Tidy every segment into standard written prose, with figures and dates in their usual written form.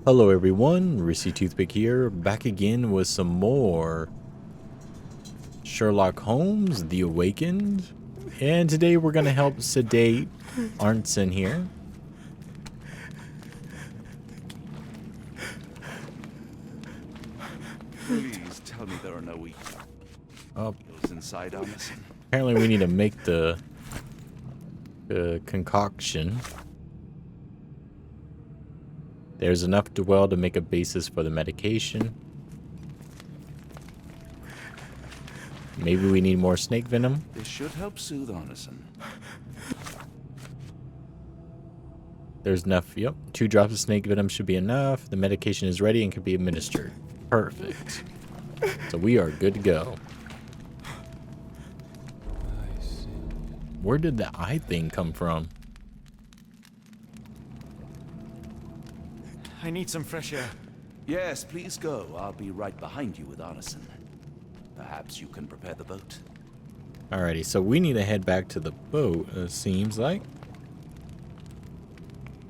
Hello everyone, Risky Toothpick here, back again with some more Sherlock Holmes, The Awakened, and today we're going to help sedate Arnson here. Please tell me there are no Oh, eagles inside Arnson. apparently we need to make the concoction. There's enough dwell to make a basis for the medication. Maybe we need more snake venom. This should help soothe Arnson. There's enough, yep. 2 drops of snake venom should be enough. The medication is ready and can be administered. Perfect. So we are good to go. Where did the eye thing come from? I need some fresh air. Yes, please go. I'll be right behind you with Arnson. Perhaps you can prepare the boat. Alrighty, so we need to head back to the boat, it seems like.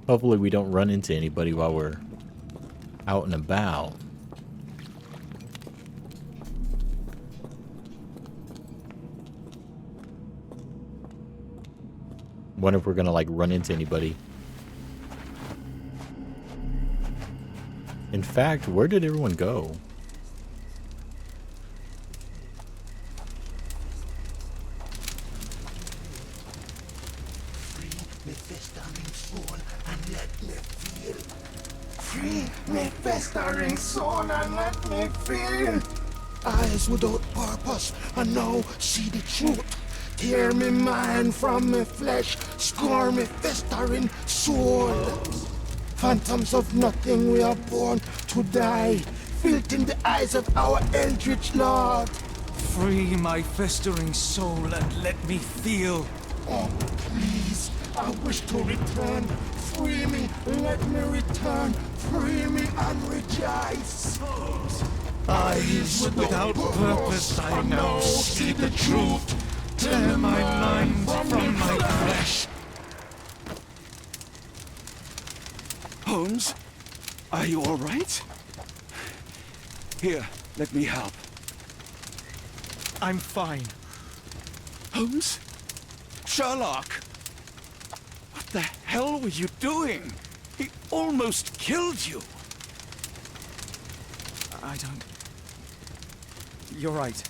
Hopefully we don't run into anybody while we're out and about. Wonder if we're gonna like run into anybody. In fact, where did everyone go? Free me festering soul and let me feel. Free me festering soul and let me feel. Eyes without purpose and now see the truth. Tear me mind from me flesh, score me festering soul. Phantoms of nothing, we are born to die. Filth in the eyes of our Eldritch Lord. Free my festering soul and let me feel. Oh, please, I wish to return. Free me, let me return. Free me and rejoice. Eyes without purpose, I now see the truth. Tear my mind from my flesh. Holmes, are you all right? Here, let me help. I'm fine. Holmes? Sherlock! What the hell were you doing? He almost killed you. I don't... You're right.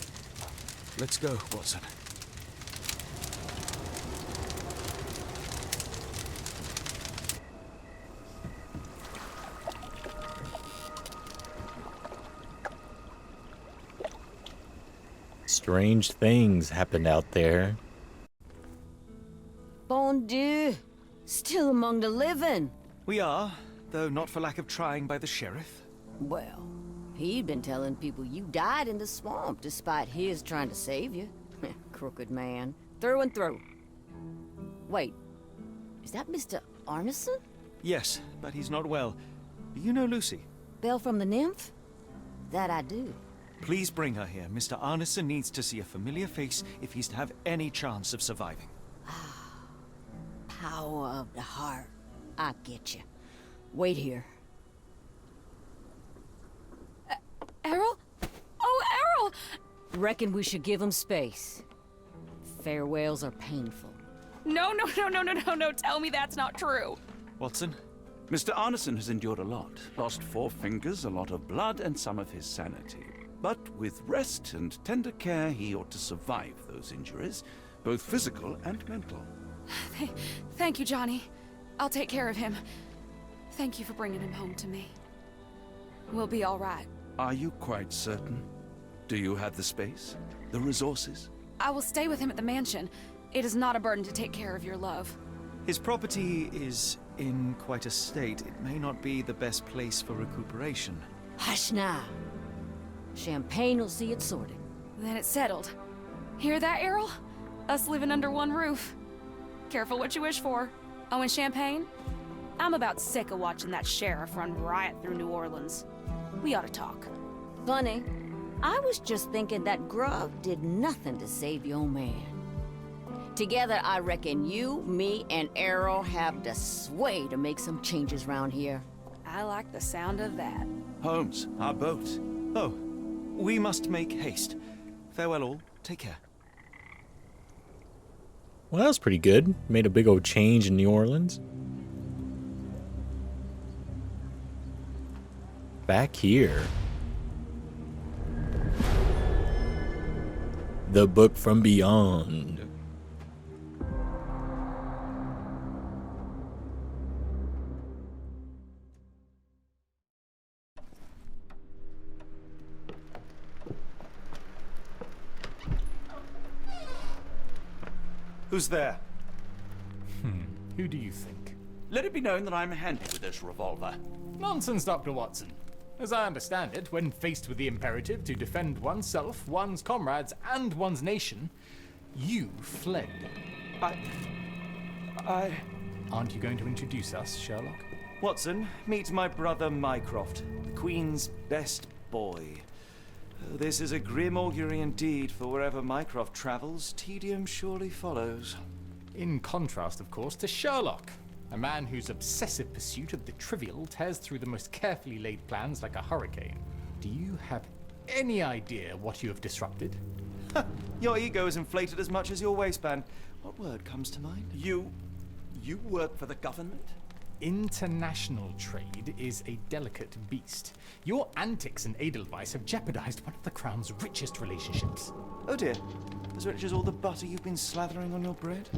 Let's go, Watson. Strange things happened out there. Bon Dieu, still among the living. We are, though not for lack of trying by the sheriff. Well, he'd been telling people you died in the swamp despite his trying to save you. Crooked man, through and through. Wait, is that Mr. Arneson? Yes, but he's not well. Do you know Lucy? Belle from the nymph? That I do. Please bring her here. Mr. Arneson needs to see a familiar face if he's to have any chance of surviving. Power of the heart. I get you. Wait here. Errol? Oh, Errol! Reckon we should give him space. Farewells are painful. No, tell me that's not true. Watson? Mr. Arneson has endured a lot. Lost 4 fingers, a lot of blood, and some of his sanity. But with rest and tender care, he ought to survive those injuries, both physical and mental. Thank you, Johnny. I'll take care of him. Thank you for bringing him home to me. We'll be all right. Are you quite certain? Do you have the space? The resources? I will stay with him at the mansion. It is not a burden to take care of your love. His property is in quite a state. It may not be the best place for recuperation. Hush now. Champagne will see it sorted. Then it's settled. Hear that, Errol? Us living under one roof. Careful what you wish for. Oh, and champagne? I'm about sick of watching that sheriff run riot through New Orleans. We ought to talk. Funny. I was just thinking that grub did nothing to save your man. Together, I reckon you, me, and Errol have the sway to make some changes around here. I like the sound of that. Holmes, our boat. Oh, we must make haste. Farewell all. Take care. Well, that was pretty good. Made a big old change in New Orleans. Back here. The Book from Beyond. Who's there? Who do you think? Let it be known that I'm handy with this revolver. Nonsense, Dr. Watson. As I understand it, when faced with the imperative to defend oneself, one's comrades, and one's nation, you fled. I... Aren't you going to introduce us, Sherlock? Watson, meet my brother Mycroft, the Queen's best boy. This is a grim augury indeed, for wherever Mycroft travels, tedium surely follows. In contrast, of course, to Sherlock, a man whose obsessive pursuit of the trivial tears through the most carefully laid plans like a hurricane. Do you have any idea what you have disrupted? Your ego is inflated as much as your waistband. What word comes to mind? You work for the government? International trade is a delicate beast. Your antics and Edelweiss have jeopardized one of the Crown's richest relationships. Oh dear. As rich as all the butter you've been slathering on your bread?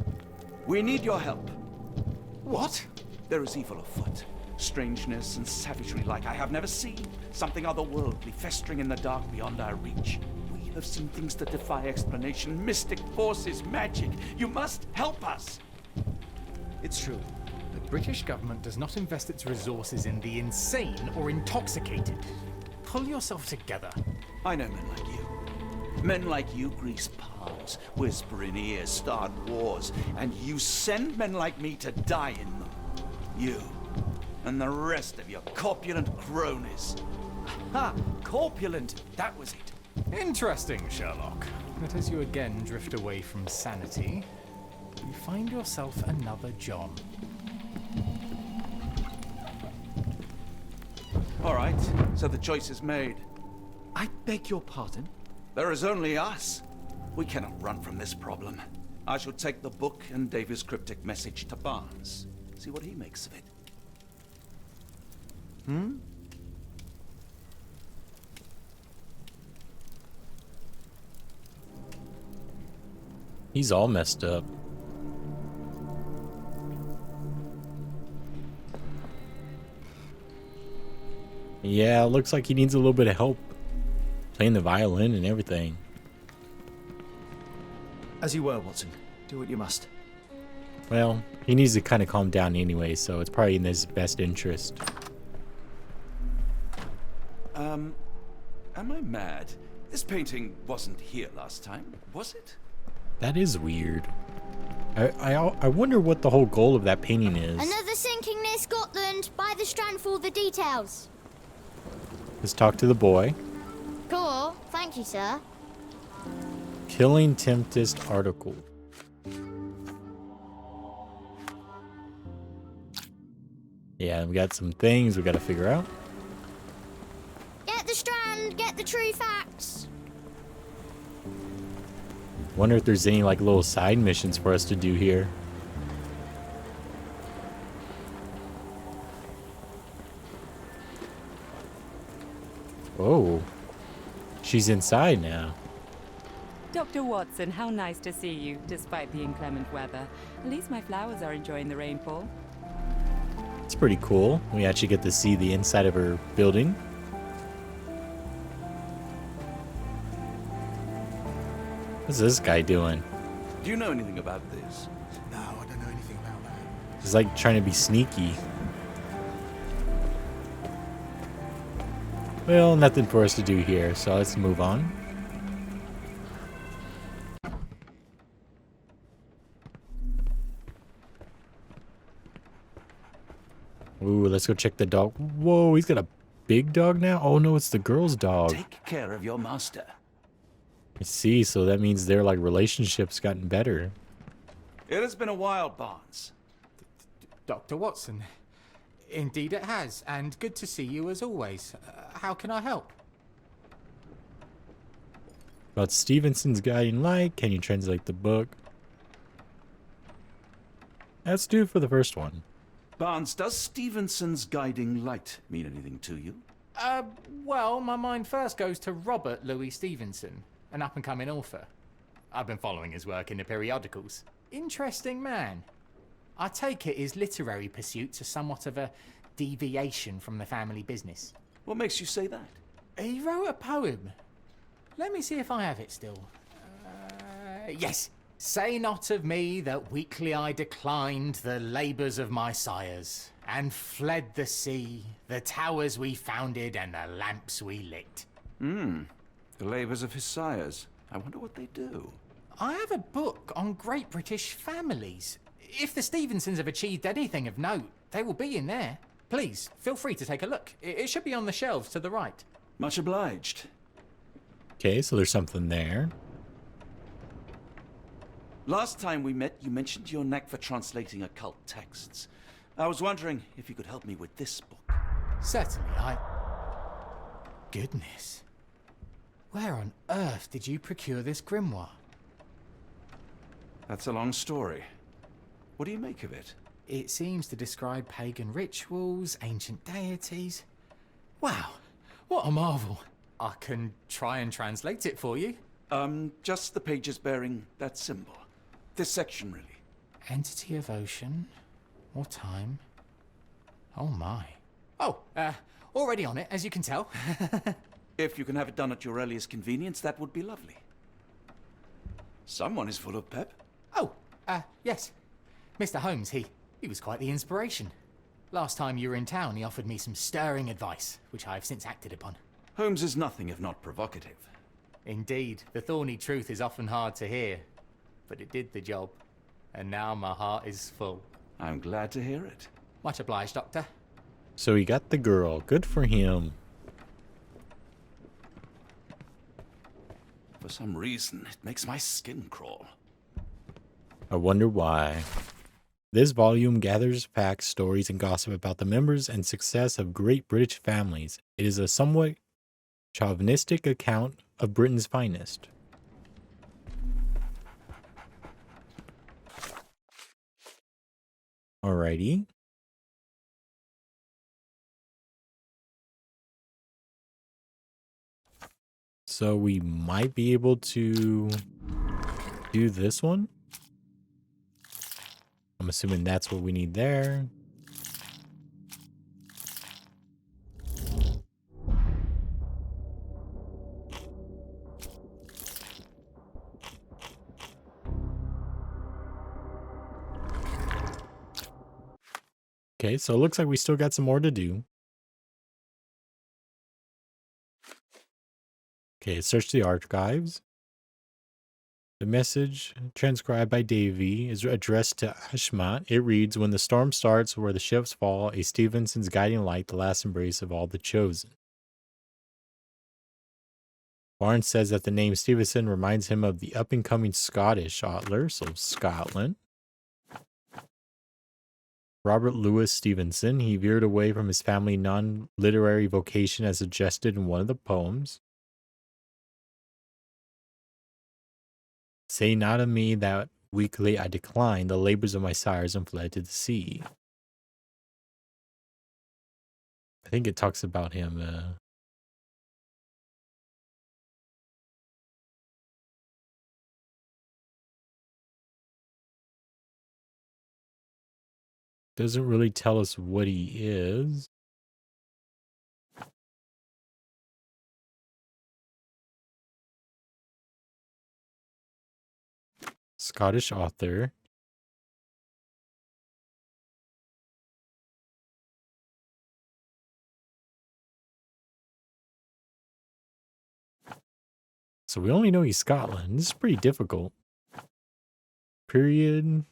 We need your help. What? There is evil afoot. Strangeness and savagery like I have never seen. Something otherworldly festering in the dark beyond our reach. We have seen things that defy explanation. Mystic forces, magic. You must help us. It's true. The British government does not invest its resources in the insane or intoxicated. Pull yourself together. I know men like you. Men like you grease palms, whisper in ears, start wars, and you send men like me to die in them. You and the rest of your corpulent cronies. Ha! Corpulent! That was it. Interesting, Sherlock. But as you again drift away from sanity, you find yourself another John. All right, so the choice is made. I beg your pardon? There is only us. We cannot run from this problem. I shall take the book and Davy's cryptic message to Barnes. See what he makes of it. He's all messed up. Yeah, it looks like he needs a little bit of help playing the violin and everything. As you were, Watson. Do what you must. Well, he needs to kind of calm down anyway, so it's probably in his best interest. Am I mad? This painting wasn't here last time, was it? That is weird. I wonder what the whole goal of that painting is. Another sinking near Scotland. By the Strand for all the details. Let's talk to the boy. Cool. Thank you, sir. Killing Tempest article. Yeah, we got some things we got to figure out. Get the Strand. Get the true facts. Wonder if there's any like little side missions for us to do here. Oh, she's inside now. Dr. Watson, how nice to see you, despite the inclement weather. At least my flowers are enjoying the rainfall. It's pretty cool. We actually get to see the inside of her building. What's this guy doing? Do you know anything about this? No, I don't know anything about that. He's like trying to be sneaky. Well, nothing for us to do here, so let's move on. Ooh, let's go check the dog. Whoa, he's got a big dog now? Oh no, it's the girl's dog. Take care of your master. I see, so that means their like relationship's gotten better. It has been a while, Barnes. Dr. Watson, Indeed it has, and good to see you as always. How can I help? About Stevenson's Guiding Light. Can you translate the book? Let's do it for the first one. Barnes, does Stevenson's Guiding Light mean anything to you? Well, my mind first goes to Robert Louis Stevenson, an up-and-coming author. I've been following his work in the periodicals. Interesting man. I take it his literary pursuits are somewhat of a deviation from the family business. What makes you say that? He wrote a poem. Let me see if I have it still. Yes. Say not of me that weakly I declined the labours of my sires, and fled the sea, the towers we founded, and the lamps we lit. The labours of his sires. I wonder what they do. I have a book on great British families. If the Stevensons have achieved anything of note, they will be in there. Please, feel free to take a look. It should be on the shelves to the right. Much obliged. Okay, so there's something there. Last time we met, you mentioned your knack for translating occult texts. I was wondering if you could help me with this book. Certainly, Goodness. Where on earth did you procure this grimoire? That's a long story. What do you make of it? It seems to describe pagan rituals, ancient deities. Wow, what a marvel. I can try and translate it for you. Just the pages bearing that symbol. This section, really. Entity of ocean or time. Oh my. Oh, already on it, as you can tell. If you can have it done at your earliest convenience, that would be lovely. Someone is full of pep. Oh, yes. Mr. Holmes, he was quite the inspiration. Last time you were in town, he offered me some stirring advice, which I have since acted upon. Holmes is nothing if not provocative. Indeed, the thorny truth is often hard to hear, but it did the job, and now my heart is full. I'm glad to hear it. Much obliged, Doctor. So he got the girl. Good for him. For some reason, it makes my skin crawl. I wonder why. This volume gathers facts, stories, and gossip about the members and success of great British families. It is a somewhat chauvinistic account of Britain's finest. Alrighty. So we might be able to do this one. I'm assuming that's what we need there. Okay, so it looks like we still got some more to do. Okay, search the archives. The message, transcribed by Davy, is addressed to Ashmat. It reads, when the storm starts, where the ships fall, a Stevenson's guiding light, the last embrace of all the chosen. Barnes says that the name Stevenson reminds him of the up-and-coming Scottish author, so Scotland. Robert Louis Stevenson, he veered away from his family non-literary vocation as suggested in one of the poems. Say not of me that weakly I declined the labors of my sires and fled to the sea. I think it talks about him. Doesn't really tell us what he is. Scottish author. So we only know he's Scotland. This is pretty difficult. Period.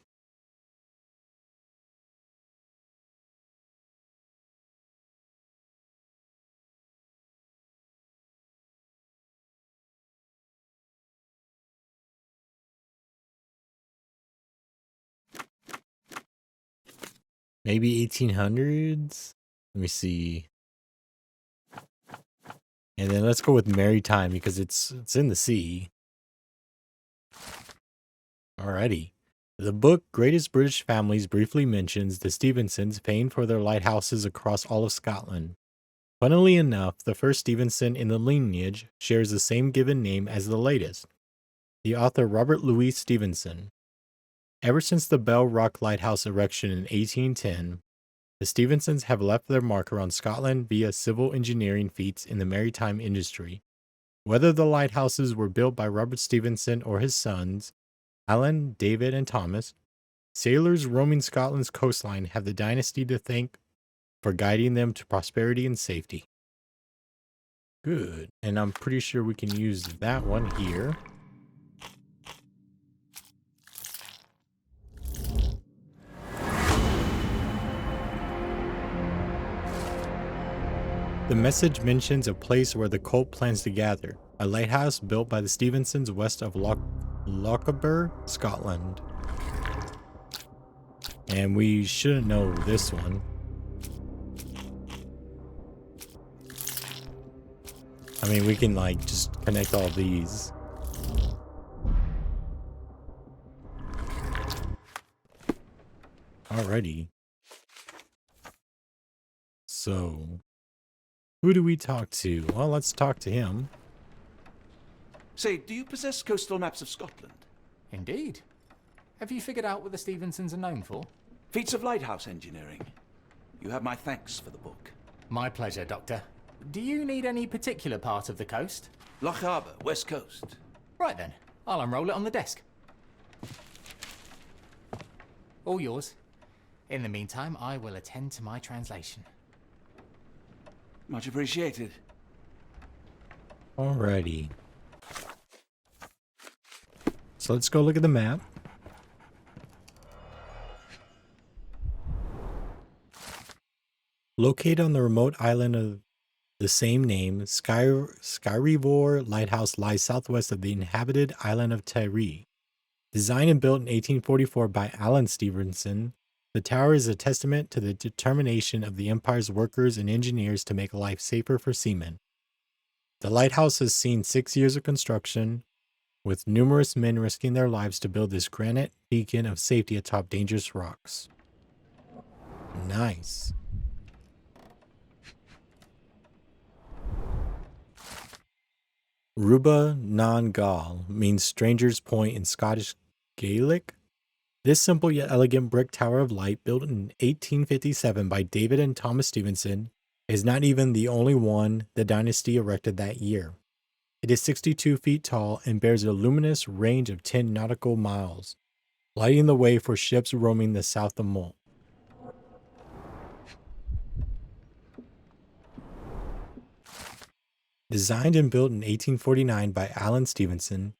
Maybe 1800s? Let me see. And then let's go with maritime because it's in the sea. Alrighty. The book Greatest British Families briefly mentions the Stevensons paying for their lighthouses across all of Scotland. Funnily enough, the first Stevenson in the lineage shares the same given name as the latest, the author Robert Louis Stevenson. Ever since the Bell Rock Lighthouse erection in 1810, the Stevensons have left their mark around Scotland via civil engineering feats in the maritime industry. Whether the lighthouses were built by Robert Stevenson or his sons, Alan, David, and Thomas, sailors roaming Scotland's coastline have the dynasty to thank for guiding them to prosperity and safety. Good. And I'm pretty sure we can use that one here. The message mentions a place where the cult plans to gather, a lighthouse built by the Stevensons west of Lochaber, Scotland. And we shouldn't know this one. I mean, we can like just connect all these. Alrighty. So, who do we talk to? Well, let's talk to him. Say, do you possess coastal maps of Scotland? Indeed. Have you figured out what the Stevensons are known for? Feats of lighthouse engineering. You have my thanks for the book. My pleasure, Doctor. Do you need any particular part of the coast? Loch Harbour, west coast. Right then, I'll unroll it on the desk. All yours. In the meantime, I will attend to my translation. Much appreciated. Alrighty. So let's go look at the map. Located on the remote island of the same name, Skyrivor Lighthouse lies southwest of the inhabited island of Tiree. Designed and built in 1844 by Alan Stevenson, the tower is a testament to the determination of the Empire's workers and engineers to make life safer for seamen. The lighthouse has seen 6 years of construction, with numerous men risking their lives to build this granite beacon of safety atop dangerous rocks. Nice. Ruba nan Gal means stranger's point in Scottish Gaelic. This simple yet elegant brick tower of light, built in 1857 by David and Thomas Stevenson, is not even the only one the dynasty erected that year. It is 62 feet tall and bears a luminous range of 10 nautical miles, lighting the way for ships roaming the south of Mull. Designed and built in 1849 by Alan Stevenson,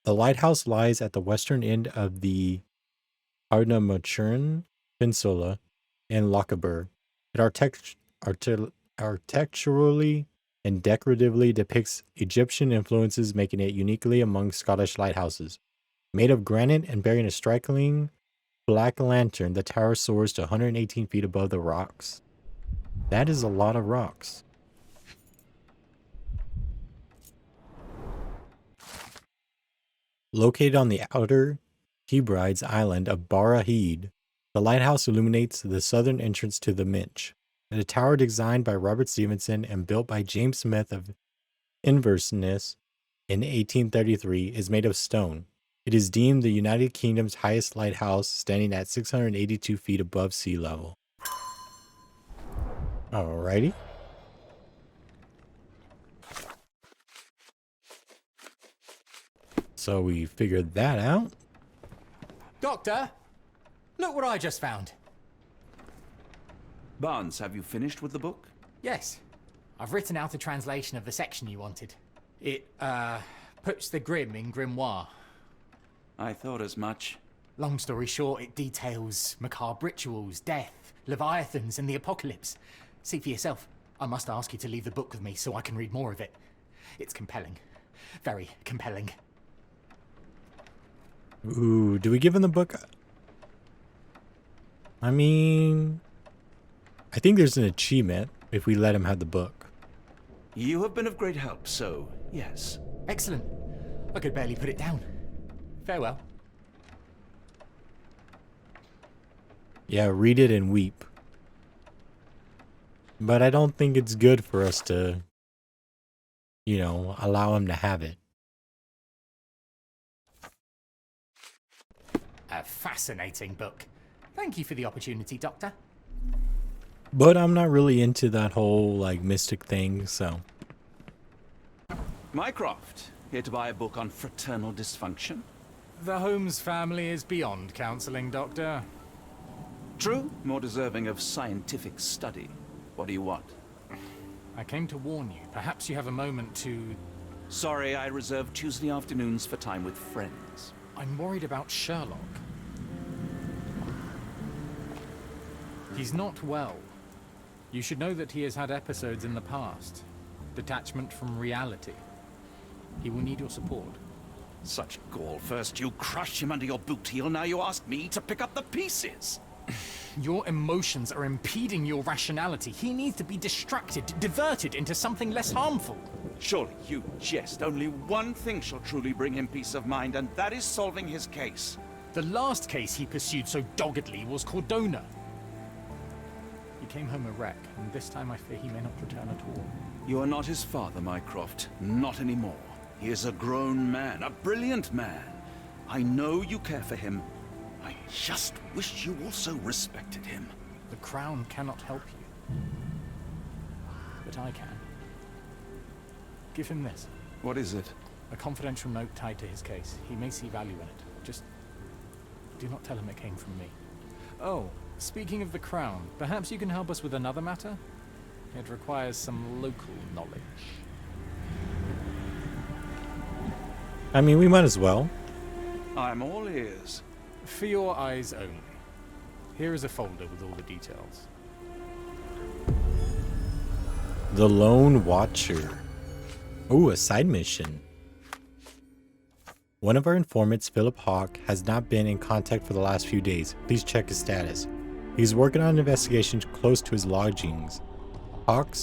the lighthouse lies at the western end of the ARDNAMURCHAN Peninsula in Lochaber. It architecturally and decoratively depicts Egyptian influences, making it uniquely among Scottish lighthouses. Made of granite and bearing a striking black lantern, the tower soars to 118 feet above the rocks. That is a lot of rocks. Located on the outer Hebrides island of Barrahid, the lighthouse illuminates the southern entrance to the Minch. The tower designed by Robert Stevenson and built by James Smith of Inverness in 1833 is made of stone. It is deemed the United Kingdom's highest lighthouse, standing at 682 feet above sea level. Alrighty. So we figured that out. Doctor, look what I just found. Barnes, have you finished with the book? Yes, I've written out a translation of the section you wanted. It, puts the grim in grimoire. I thought as much. Long story short, it details macabre rituals, death, leviathans, and the apocalypse. See for yourself. I must ask you to leave the book with me so I can read more of it. It's compelling. Very compelling. Ooh, do we give him the book? I mean, I think there's an achievement if we let him have the book. You have been of great help, so yes. Excellent. I could barely put it down. Farewell. Yeah, read it and weep. But I don't think it's good for us to, you know, allow him to have it. A fascinating book. Thank you for the opportunity, Doctor. But I'm not really into that whole, like, mystic thing, so. Mycroft, here to buy a book on fraternal dysfunction? The Holmes family is beyond counseling, Doctor. True, more deserving of scientific study. What do you want? I came to warn you. Perhaps you have a moment to... Sorry, I reserve Tuesday afternoons for time with friends. I'm worried about Sherlock. He's not well. You should know that he has had episodes in the past. Detachment from reality. He will need your support. Such gall. First you crush him under your boot heel, now you ask me to pick up the pieces. Your emotions are impeding your rationality. He needs to be distracted, diverted into something less harmful. Surely you jest. Only one thing shall truly bring him peace of mind, and that is solving his case. The last case he pursued so doggedly was Cordona. He came home a wreck, and this time I fear he may not return at all. You are not his father, Mycroft. Not anymore. He is a grown man, a brilliant man. I know you care for him. I just wish you also respected him. The Crown cannot help you. But I can. Give him this. What is it? A confidential note tied to his case. He may see value in it. Just do not tell him it came from me. Oh, speaking of the Crown, perhaps you can help us with another matter? It requires some local knowledge. I mean, we might as well. I'm all ears. For your eyes only. Here is a folder with all the details. The Lone Watcher. Ooh, a side mission. One of our informants, Philip Hawke, has not been in contact for the last few days. Please check his status. He's working on an investigation close to his lodgings. Hawke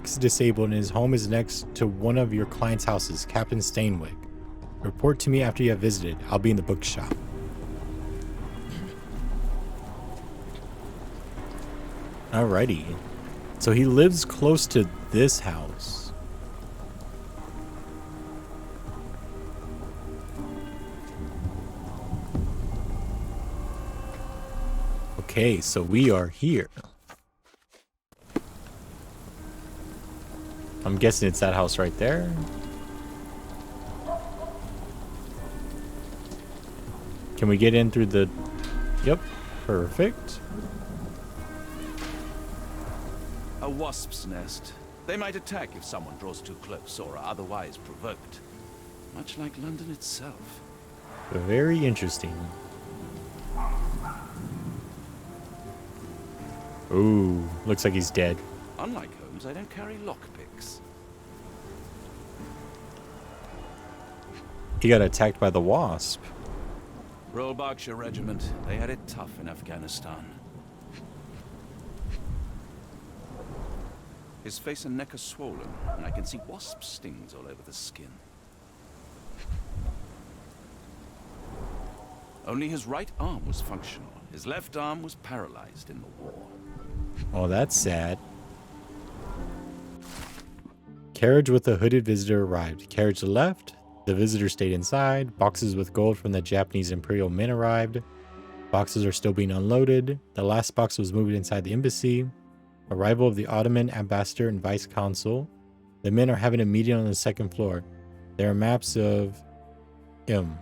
is disabled and his home is next to one of your client's houses, Captain Stainwick. Report to me after you have visited. I'll be in the bookshop. Alrighty. So he lives close to this house. Okay, so we are here. I'm guessing it's that house right there. Can we get in through the... Yep, perfect. A wasp's nest. They might attack if someone draws too close or are otherwise provoked. Much like London itself. Very interesting. Ooh, looks like he's dead. Unlike Holmes, I don't carry lockpicks. He got attacked by the wasp. Royal Berkshire Regiment. They had it tough in Afghanistan. His face and neck are swollen, and I can see wasp stings all over the skin. Only his right arm was functional. His left arm was paralyzed in the war. Oh, that's sad. Carriage with a hooded visitor arrived. Carriage to the left. The visitor stayed inside. Boxes with gold from the Japanese Imperial Mint arrived. Boxes are still being unloaded. The last box was moved inside the embassy. Arrival of the Ottoman ambassador and vice consul. The men are having a meeting on the second floor. There are maps of M.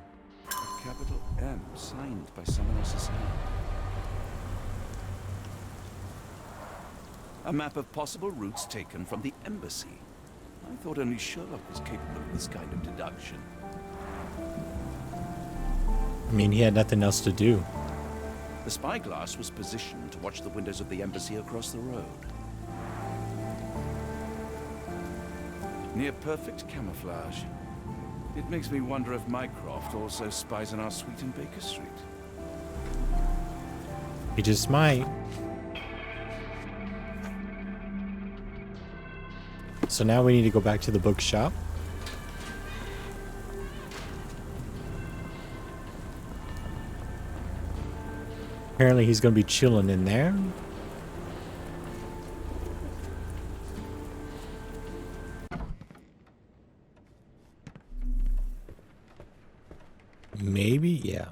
A capital M signed by someone else's hand. A map of possible routes taken from the embassy. I thought only Sherlock was capable of this kind of deduction. I mean, he had nothing else to do. The spyglass was positioned to watch the windows of the embassy across the road. Near perfect camouflage. It makes me wonder if Mycroft also spies on our suite in Baker Street. He just might. So now we need to go back to the bookshop. Apparently he's going to be chilling in there. Maybe, yeah.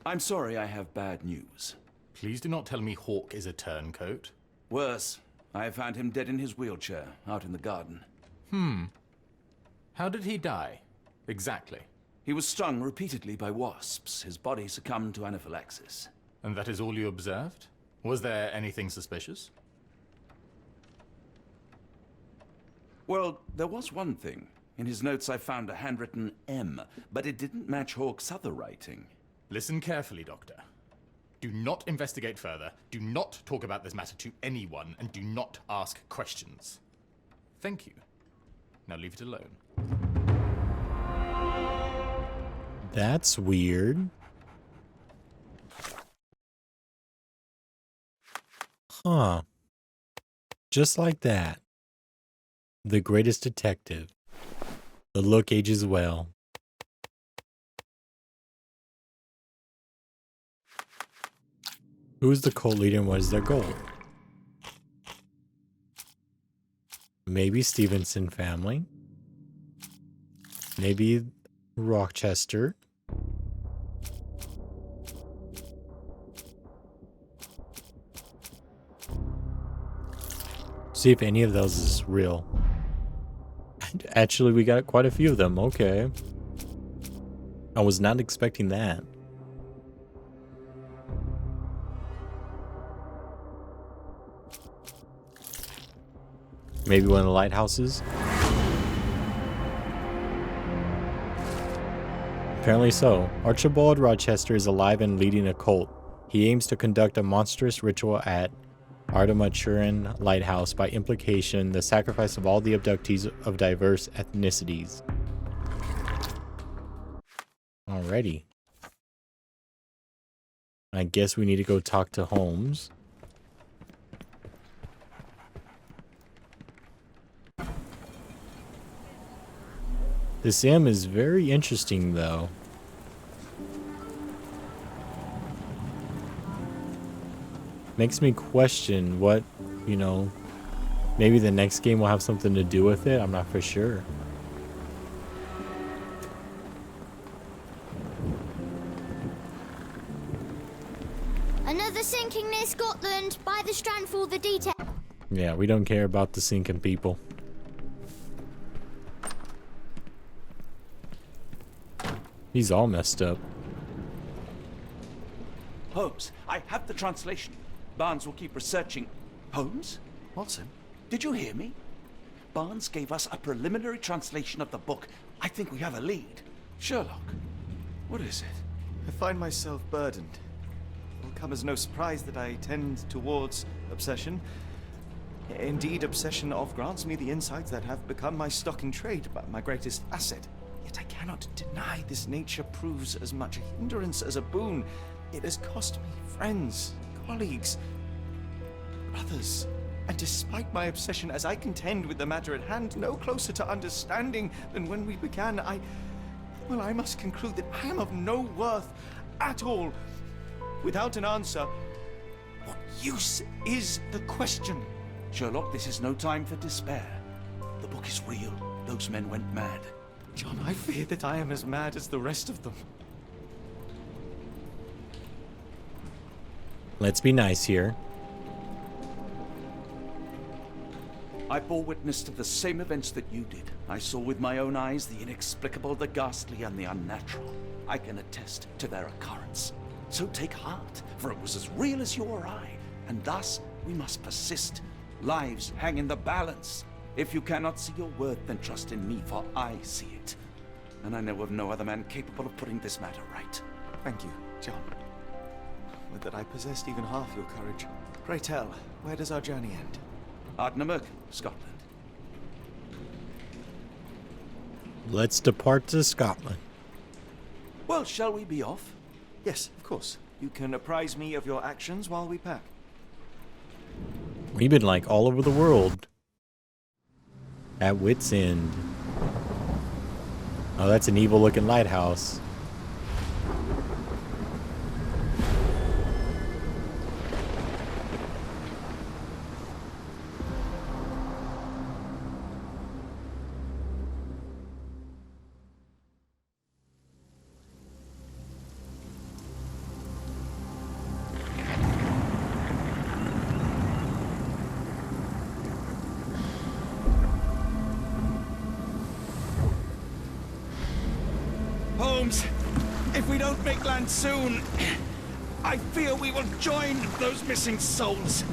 I'm sorry, I have bad news. Please do not tell me Hawk is a turncoat. Worse, I have found him dead in his wheelchair, out in the garden. How did he die? Exactly. He was stung repeatedly by wasps. His body succumbed to anaphylaxis. And that is all you observed? Was there anything suspicious? Well, there was one thing. In his notes I found a handwritten M, but it didn't match Hawk's other writing. Listen carefully, Doctor. Do not investigate further, do not talk about this matter to anyone, and do not ask questions. Thank you. Now leave it alone. That's weird. Huh. Just like that. The greatest detective. The look ages well. Who's the cult leader and what is their goal? Maybe Stevenson family. Maybe Rochester. See if any of those is real. Actually, we got quite a few of them. Okay. I was not expecting that. Maybe one of the lighthouses? Apparently so. Archibald Rochester is alive and leading a cult. He aims to conduct a monstrous ritual at ARDNAMURCHAN lighthouse, by implication, the sacrifice of all the abductees of diverse ethnicities. Alrighty. I guess we need to go talk to Holmes. This M is very interesting, though. Makes me question what, you know, maybe the next game will have something to do with it. I'm not for sure. Another sinking near Scotland. By the strand for the detail. Yeah, we don't care about the sinking people. He's all messed up. Holmes, I have the translation. Barnes will keep researching. Holmes? Watson? Did you hear me? Barnes gave us a preliminary translation of the book. I think we have a lead. Sherlock, what is it? I find myself burdened. It will come as no surprise that I tend towards obsession. Indeed, obsession grants me the insights that have become my stock in trade, but my greatest asset. Yet I cannot deny this nature proves as much a hindrance as a boon. It has cost me friends, colleagues, brothers. And despite my obsession, as I contend with the matter at hand, no closer to understanding than when we began, I must conclude that I am of no worth at all. Without an answer, what use is the question? Sherlock, this is no time for despair. The book is real. Those men went mad. John, I fear that I am as mad as the rest of them. Let's be nice here. I bore witness to the same events that you did. I saw with my own eyes the inexplicable, the ghastly, and the unnatural. I can attest to their occurrence. So take heart, for it was as real as you or I, and thus we must persist. Lives hang in the balance. If you cannot see your worth, then trust in me, for I see it. And I know of no other man capable of putting this matter right. Thank you, John. Would that I possessed even half your courage. Pray tell, where does our journey end? ARDNAMURCHAN, Scotland. Let's depart to Scotland. Well, shall we be off? Yes, of course. You can apprise me of your actions while we pack. We've been like all over the world. At Wits End. Oh, that's an evil looking lighthouse. Holmes, if we don't make land soon, I fear we will join those missing souls.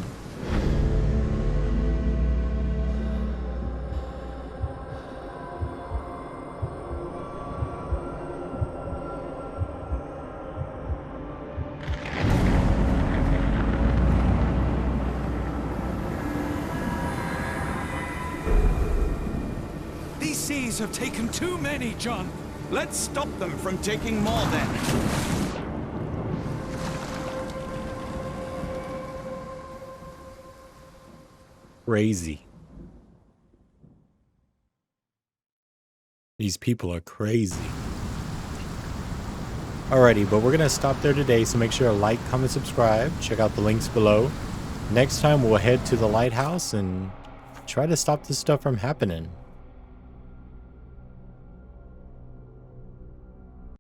These seas have taken too many, John. Let's stop them from taking more, then. Crazy. These people are crazy. Alrighty, but we're going to stop there today, so make sure to like, comment, subscribe. Check out the links below. Next time, we'll head to the lighthouse and try to stop this stuff from happening.